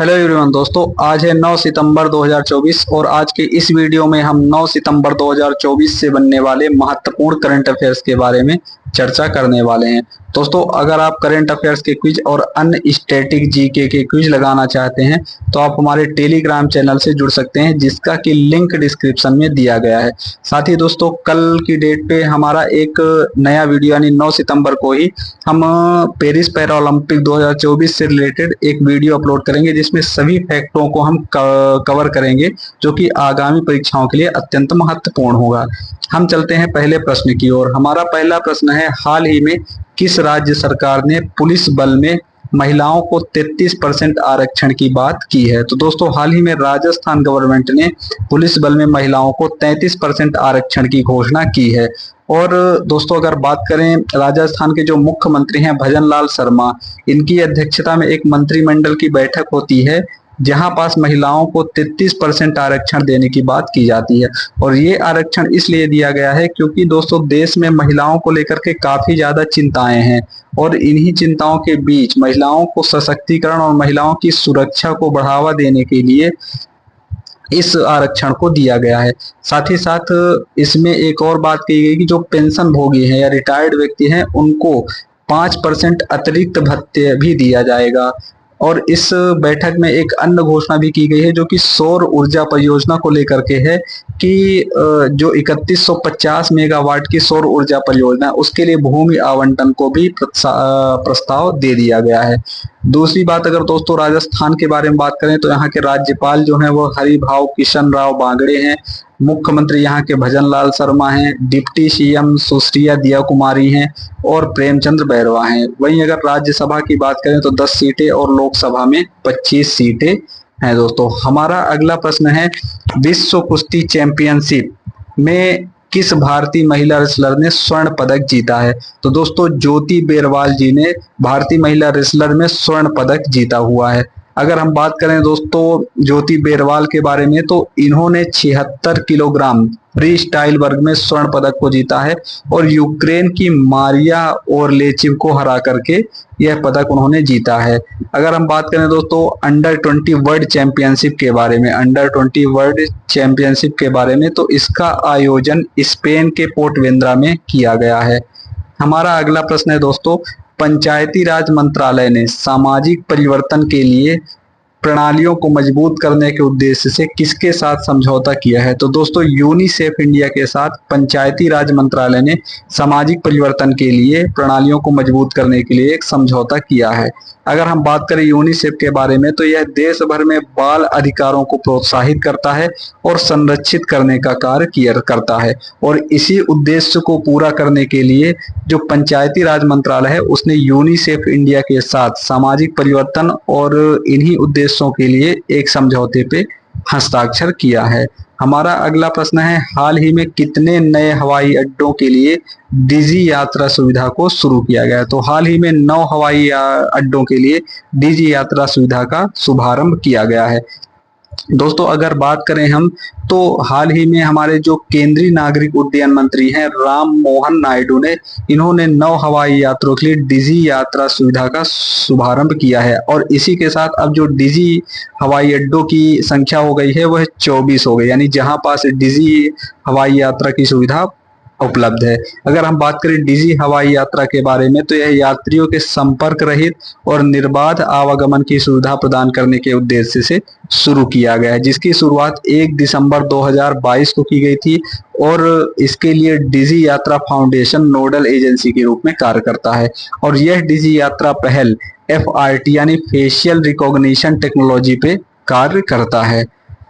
Hello everyone दोस्तों, आज है 9 सितंबर 2024 और आज के इस वीडियो में हम 9 सितंबर 2024 से बनने वाले महत्वपूर्ण करंट अफेयर्स के बारे में चर्चा करने वाले हैं। दोस्तों, अगर आप करंट अफेयर्स के क्विज और अन्य स्टैटिक जीके के क्विज लगाना चाहते हैं तो आप हमारे टेलीग्राम चैनल से जुड़ सकते हैं, जिसका कि लिंक डिस्क्रिप्शन में दिया गया है। साथ ही दोस्तों, कल की डेट पे हमारा एक नया वीडियो यानी 9 सितंबर को ही हम पेरिस पैरा ओलंपिक 2024 से रिलेटेड एक वीडियो अपलोड करेंगे, जिसमें सभी फैक्टों को हम कवर करेंगे जो कि आगामी परीक्षाओं के लिए अत्यंत महत्वपूर्ण होगा। हम चलते हैं पहले प्रश्न की ओर। हमारा पहला प्रश्न है, हाल ही में किस राज्य सरकार ने पुलिस बल में महिलाओं को 33% आरक्षण की बात की है? तो दोस्तों, हाल ही में राजस्थान गवर्नमेंट ने पुलिस बल में महिलाओं को 33% आरक्षण की घोषणा की है। और दोस्तों, अगर बात करें राजस्थान के जो मुख्यमंत्री हैं भजन लाल शर्मा, इनकी अध्यक्षता में एक मंत्रिमंडल की बैठक होती है जहां पास महिलाओं को 33% आरक्षण देने की बात की जाती है। और ये आरक्षण इसलिए दिया गया है क्योंकि दोस्तों, देश में महिलाओं को लेकर के काफी ज्यादा चिंताएं हैं और इन्हीं चिंताओं के बीच महिलाओं को सशक्तिकरण और महिलाओं की सुरक्षा को बढ़ावा देने के लिए इस आरक्षण को दिया गया है। साथ ही साथ इसमें एक और बात कही गई कि जो पेंशन भोगी हैं या रिटायर्ड व्यक्ति हैं उनको 5% अतिरिक्त भत्ते भी दिया जाएगा। और इस बैठक में एक अन्य घोषणा भी की गई है जो कि सौर ऊर्जा परियोजना को लेकर के है कि जो 3150 मेगावाट की सौर ऊर्जा परियोजना है उसके लिए भूमि आवंटन को भी प्रस्ताव दे दिया गया है। दूसरी बात, अगर दोस्तों राजस्थान के बारे में बात करें तो यहाँ के राज्यपाल जो हैं वो हरिभाऊ किशन राव बागड़े हैं, मुख्यमंत्री यहाँ के भजन लाल शर्मा हैं, डिप्टी सीएम सुश्रिया दिया कुमारी हैं और प्रेमचंद्र बैरवा हैं। वहीं अगर राज्यसभा की बात करें तो 10 सीटें और लोकसभा में 25 सीटें हैं। दोस्तों, हमारा अगला प्रश्न है, विश्व कुश्ती चैंपियनशिप में किस भारतीय महिला रेसलर ने स्वर्ण पदक जीता है? तो दोस्तों, ज्योति बेरवाल जी ने भारतीय महिला रेसलर में स्वर्ण पदक जीता हुआ है। अगर हम बात करें दोस्तों ज्योति बेरवाल के बारे में तो इन्होंने 76 किलोग्राम फ्री स्टाइल वर्ग में स्वर्ण पदक को जीता है और यूक्रेन की मारिया ओरलेचिव को हरा करके यह पदक उन्होंने जीता है। अगर हम बात करें दोस्तों अंडर 20 वर्ल्ड चैंपियनशिप के बारे में, अंडर 20 वर्ल्ड चैंपियनशिप के बारे में, तो इसका आयोजन स्पेन के पोर्ट वेंद्रा में किया गया है। हमारा अगला प्रश्न है दोस्तों, पंचायती राज मंत्रालय ने सामाजिक परिवर्तन के लिए प्रणालियों को मजबूत करने के उद्देश्य से किसके साथ समझौता किया है? तो दोस्तों, यूनिसेफ इंडिया के साथ पंचायती राज मंत्रालय ने सामाजिक परिवर्तन के लिए प्रणालियों को मजबूत करने के लिए एक समझौता किया है। अगर हम बात करें यूनिसेफ के बारे में तो यह देश भर में बाल अधिकारों को प्रोत्साहित करता है और संरक्षित करने का कार्य करता है। और इसी उद्देश्य को पूरा करने के लिए जो पंचायती राज मंत्रालय है उसने यूनिसेफ इंडिया के साथ सामाजिक परिवर्तन और इन्हीं उद्देश्यों के लिए एक समझौते पे हस्ताक्षर किया है। हमारा अगला प्रश्न है, हाल ही में कितने नए हवाई अड्डों के लिए डिजी यात्रा सुविधा को शुरू किया गया? तो हाल ही में 9 हवाई अड्डों के लिए डिजी यात्रा सुविधा का शुभारंभ किया गया है। दोस्तों, अगर बात करें हम तो हाल ही में हमारे जो केंद्रीय नागरिक उड्डयन मंत्री हैं राम मोहन नायडू ने इन्होंने 9 हवाई यात्रियों के लिए डिजी यात्रा सुविधा का शुभारंभ किया है। और इसी के साथ अब जो डिजी हवाई अड्डों की संख्या हो गई है वह 24 हो गई, यानी जहां पास डिजी हवाई यात्रा की सुविधा उपलब्ध है। अगर हम बात करें डिजी हवाई यात्रा के बारे में तो यह यात्रियों के संपर्क रहित और निर्बाध आवागमन की सुविधा प्रदान करने के उद्देश्य से शुरू किया गया है, जिसकी शुरुआत 1 दिसंबर 2022 को की गई थी। और इसके लिए डिजी यात्रा फाउंडेशन नोडल एजेंसी के रूप में कार्य करता है। और यह डिजी यात्रा पहल FRT यानी फेशियल रिकॉग्निशन टेक्नोलॉजी पे कार्य करता है।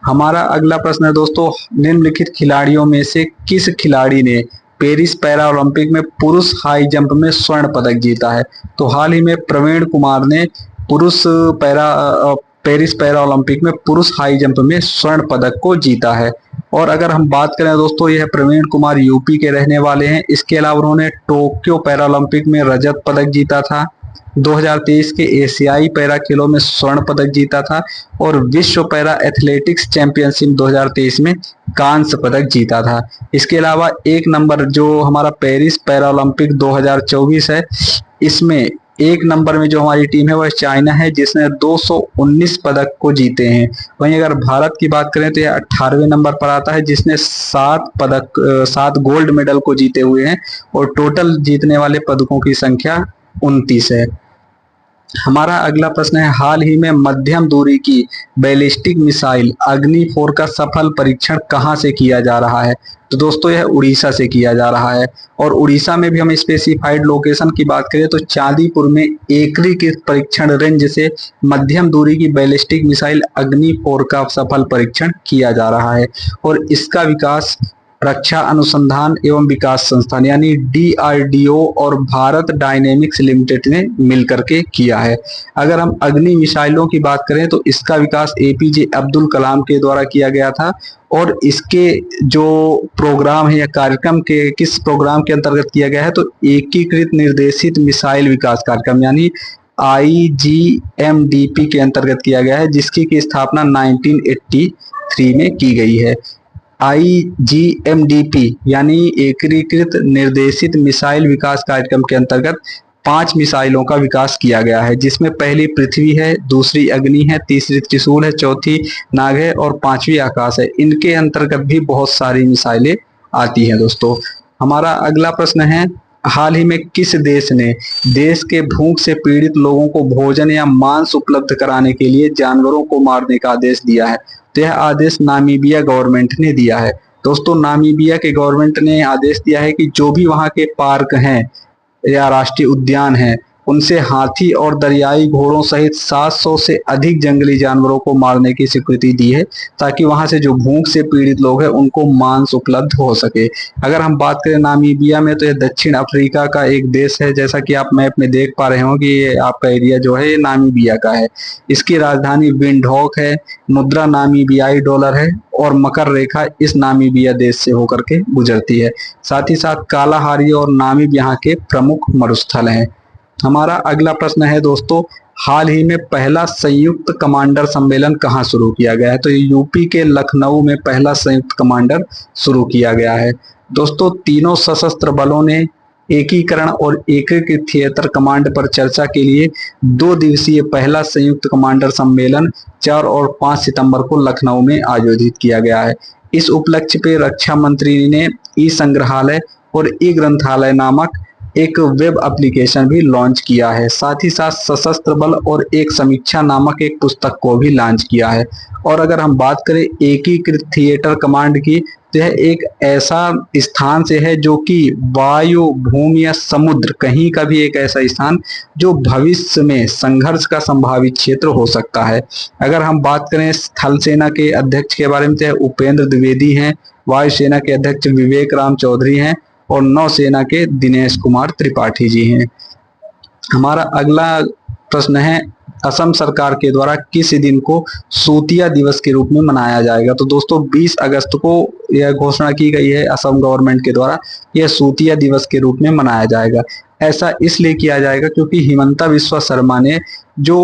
हमारा अगला प्रश्न है दोस्तों, निम्नलिखित खिलाड़ियों में से किस खिलाड़ी ने पेरिस पैरा ओलंपिक में पुरुष हाई जंप में स्वर्ण पदक जीता है? तो हाल ही में प्रवीण कुमार ने पेरिस पैरा ओलंपिक में पुरुष हाई जंप में स्वर्ण पदक को जीता है। और अगर हम बात करें दोस्तों, यह प्रवीण कुमार यूपी के रहने वाले हैं। इसके अलावा उन्होंने टोक्यो पैरा ओलंपिक में रजत पदक जीता था, 2023 के एशियाई पैरा खेलों में स्वर्ण पदक जीता था और विश्व पैरा एथलेटिक्स चैंपियनशिप 2023 में कांस्य पदक जीता था। इसके अलावा एक नंबर जो हमारा पेरिस पैरा ओलंपिक 2024 है इसमें एक नंबर में जो हमारी टीम है वह चाइना है, जिसने 219 पदक को जीते हैं। वहीं अगर भारत की बात करें तो यह 18वें नंबर पर आता है, जिसने 7 गोल्ड मेडल को जीते हुए हैं और टोटल जीतने वाले पदकों की संख्या 29 है। हमारा अगला प्रश्न है, हाल ही में मध्यम दूरी की बैलिस्टिक मिसाइल अग्नि 4 का सफल परीक्षण कहां से किया जा रहा है? तो दोस्तों यह उड़ीसा से किया जा रहा है। और उड़ीसा में भी हम स्पेसिफाइड लोकेशन की बात करें तो चांदीपुर में एकीकृत परीक्षण रेंज से मध्यम दूरी की बैलिस्टिक मिसाइल अग्नि 4 का सफल परीक्षण किया जा रहा है। और इसका विकास रक्षा अनुसंधान एवं विकास संस्थान यानी DRDO और भारत डायनेमिक्स लिमिटेड ने मिलकर के किया है। अगर हम अग्नि मिसाइलों की बात करें तो इसका विकास APJ अब्दुल कलाम के द्वारा किया गया था। और इसके जो प्रोग्राम है या कार्यक्रम के किस प्रोग्राम के अंतर्गत किया गया है, तो एकीकृत निर्देशित मिसाइल विकास कार्यक्रम यानी IGMDP के अंतर्गत किया गया है, जिसकी की स्थापना 1983 में की गई है। IGMDP यानी एकीकृत निर्देशित मिसाइल विकास कार्यक्रम के अंतर्गत 5 मिसाइलों का विकास किया गया है, जिसमें पहली पृथ्वी है, दूसरी अग्नि है, तीसरी त्रिशूल है, चौथी नाग है और 5वीं आकाश है। इनके अंतर्गत भी बहुत सारी मिसाइलें आती हैं। दोस्तों हमारा अगला प्रश्न है, हाल ही में किस देश ने देश के भूख से पीड़ित लोगों को भोजन या मांस उपलब्ध कराने के लिए जानवरों को मारने का आदेश दिया है? तो यह आदेश नामीबिया गवर्नमेंट ने दिया है। दोस्तों नामीबिया के गवर्नमेंट ने आदेश दिया है कि जो भी वहां के पार्क हैं या राष्ट्रीय उद्यान हैं, उनसे हाथी और दरियाई घोड़ों सहित 700 से अधिक जंगली जानवरों को मारने की स्वीकृति दी है, ताकि वहां से जो भूख से पीड़ित लोग हैं उनको मांस उपलब्ध हो सके। अगर हम बात करें नामीबिया में, तो यह दक्षिण अफ्रीका का एक देश है। जैसा कि आप मैप में देख पा रहे हो कि ये आपका एरिया जो है ये नामीबिया का है। इसकी राजधानी विंडहोक है, मुद्रा नामीबियाई डॉलर है और मकर रेखा इस नामीबिया देश से होकर के गुजरती है। साथ ही साथ कालाहारी और नामीब यहाँ के प्रमुख मरुस्थल हैं। हमारा अगला प्रश्न है दोस्तों, हाल ही में पहला संयुक्त कमांडर सम्मेलन कहाँ शुरू किया गया है? तो यूपी के लखनऊ में पहला संयुक्त कमांडर शुरू किया गया है। दोस्तों तीनों सशस्त्र बलों ने एकीकरण और एकीकृत थिएटर कमांड पर चर्चा के लिए 2 दिवसीय पहला संयुक्त कमांडर सम्मेलन 4 और 5 सितंबर को लखनऊ में आयोजित किया गया है। इस उपलक्ष्य पे रक्षा मंत्री ने ई-संग्रहालय और ई-ग्रंथालय नामक एक वेब एप्लीकेशन भी लॉन्च किया है। साथ ही साथ सशस्त्र बल और एक समीक्षा नामक एक पुस्तक को भी लॉन्च किया है। और अगर हम बात करें एकीकृत थिएटर कमांड की, तो यह एक ऐसा स्थान से है जो कि वायु, भूमि या समुद्र कहीं का भी एक ऐसा स्थान जो भविष्य में संघर्ष का संभावित क्षेत्र हो सकता है। अगर हम बात करें थल सेना के अध्यक्ष के बारे में, तो उपेंद्र द्विवेदी हैं। वायुसेना के अध्यक्ष विवेक राम चौधरी हैं और नौसेना के दिनेश कुमार त्रिपाठी जी हैं। हमारा अगला प्रश्न है, असम सरकार के द्वारा किस दिन को सूतिया दिवस के रूप में मनाया जाएगा? तो दोस्तों 20 अगस्त को यह घोषणा की गई है असम गवर्नमेंट के द्वारा, यह सूतिया दिवस के रूप में मनाया जाएगा। ऐसा इसलिए किया जाएगा क्योंकि हिमंता बिस्वा शर्मा ने जो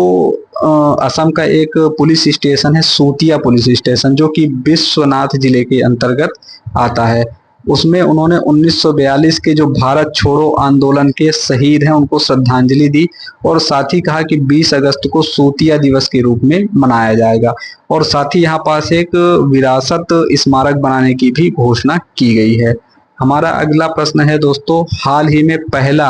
असम का एक पुलिस स्टेशन है सूतिया पुलिस स्टेशन, जो कि विश्वनाथ जिले के अंतर्गत आता है, उसमें उन्होंने 1942 के जो भारत छोड़ो आंदोलन के शहीद हैं उनको श्रद्धांजलि दी और साथ ही कहा कि 20 अगस्त को सूतिया दिवस के रूप में मनाया जाएगा। और साथ ही यहाँ पास एक विरासत स्मारक बनाने की भी घोषणा की गई है। हमारा अगला प्रश्न है दोस्तों, हाल ही में पहला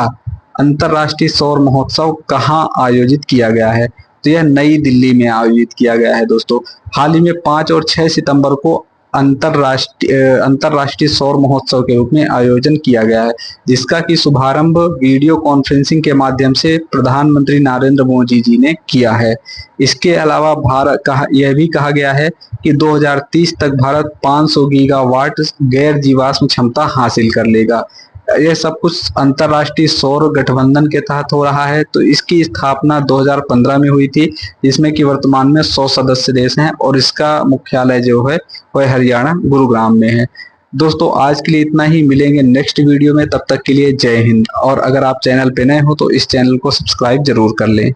अंतर्राष्ट्रीय सौर महोत्सव कहाँ आयोजित किया गया है? तो यह नई दिल्ली में आयोजित किया गया है। दोस्तों हाल ही में 5 और 6 सितंबर को अंतर्राष्ट्रीय सौर महोत्सव के रूप में आयोजन किया गया है, जिसका कि शुभारंभ वीडियो कॉन्फ्रेंसिंग के माध्यम से प्रधानमंत्री नरेंद्र मोदी जी ने किया है। इसके अलावा यह भी कहा गया है कि 2030 तक भारत 500 गीगावाट गैर जीवाश्म क्षमता हासिल कर लेगा। यह सब कुछ अंतर्राष्ट्रीय सौर गठबंधन के तहत हो रहा है। तो इसकी स्थापना 2015 में हुई थी, जिसमें कि वर्तमान में 100 सदस्य देश हैं और इसका मुख्यालय जो है वह हरियाणा गुरुग्राम में है। दोस्तों आज के लिए इतना ही, मिलेंगे नेक्स्ट वीडियो में, तब तक के लिए जय हिंद। और अगर आप चैनल पे नए हो तो इस चैनल को सब्सक्राइब जरूर कर लें।